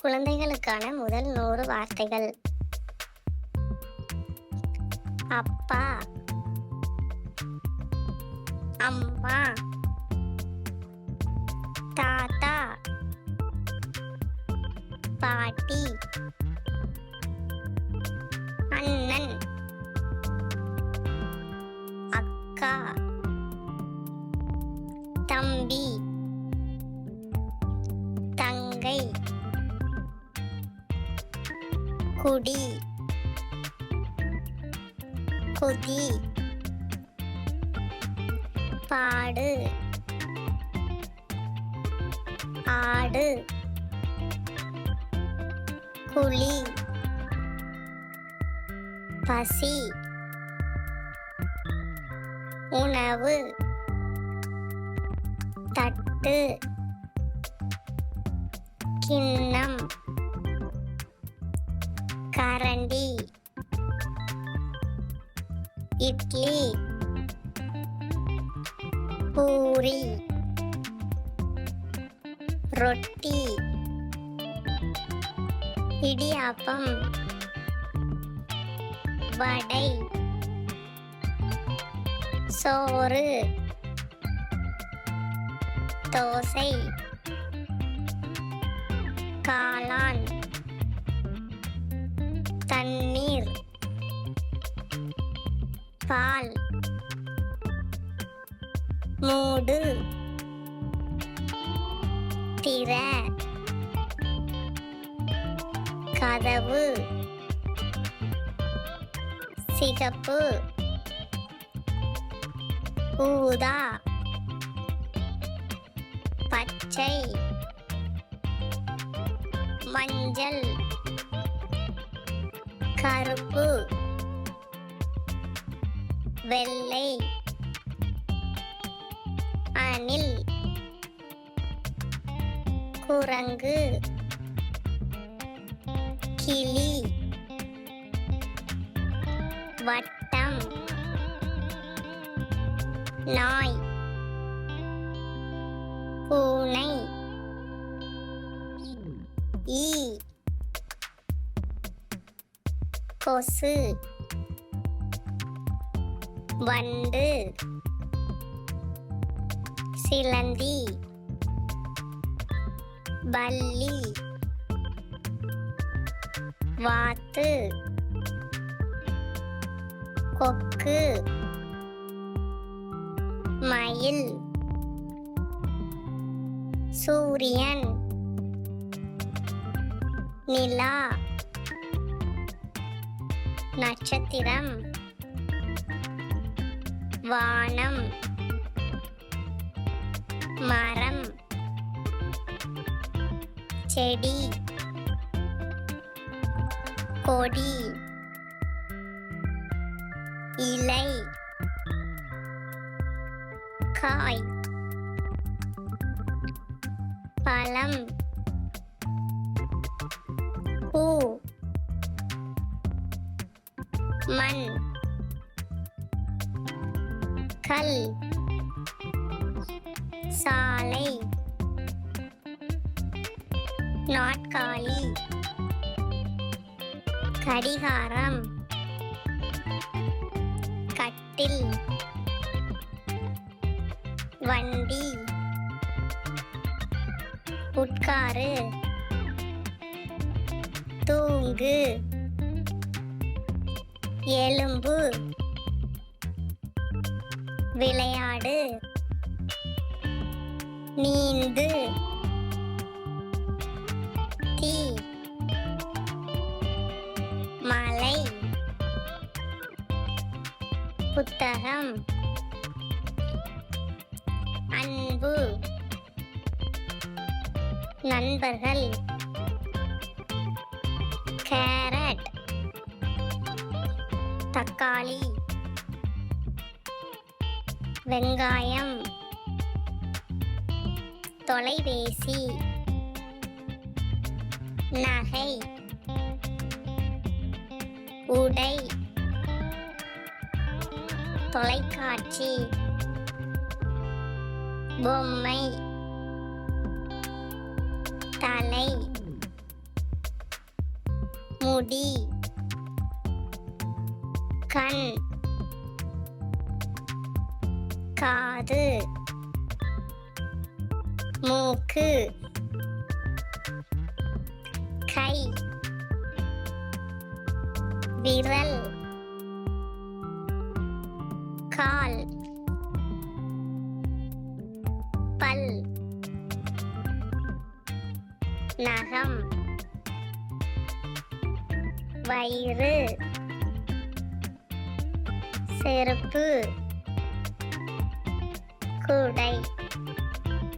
குழந்தைகளுக்கான முதல் 100 வார்த்தைகள். அப்பா, அம்மா, தாத்தா, பாட்டி, அண்ணன், அக்கா, தம்பி, தங்கை, குடி, குதி, பாடு, ஆடு, குழி, பசி, உணவு, தட்டு, கிண்ணம், கரண்டி, இட்லி, பூரி, ரொட்டி, இடியாப்பம், வடை, சோறு, தோசை, காளான், தண்ணீர், பால், மூடு, திரை, கதவு, சிகப்பு, ஊதா, பச்சை, மஞ்சள், கருப்பு, வெள்ளை, அணில், குரங்கு, கிளி, வட்டம், நாய், பூனை, ஈ, கொசு, வண்டு, சிலந்தி, பல்லி, வாத்து, கொக்கு, மயில், சூரியன், நிலா, நட்சத்திரம், வானம், மரம், செடி, கொடி, இலை, காய், பழம், பூ, மண், கல், சாலை, நாற்காலி, கடிகாரம், கட்டில், வண்டி, உட்காரு, தூங்கு, எலும்பு, விளையாடு, நீந்து, தீ, மலை, புத்தகம், அன்பு, நண்பர்கள், கேரட், தக்காளி, வெங்காயம், தொலைபேசி, நகை, உடை, தொலைக்காட்சி, பொம்மை, தலை, முடி, கண், காது, மூக்கு, கை, விரல், கால், பல், நகம், வயிறு, செருப்பு, குடை.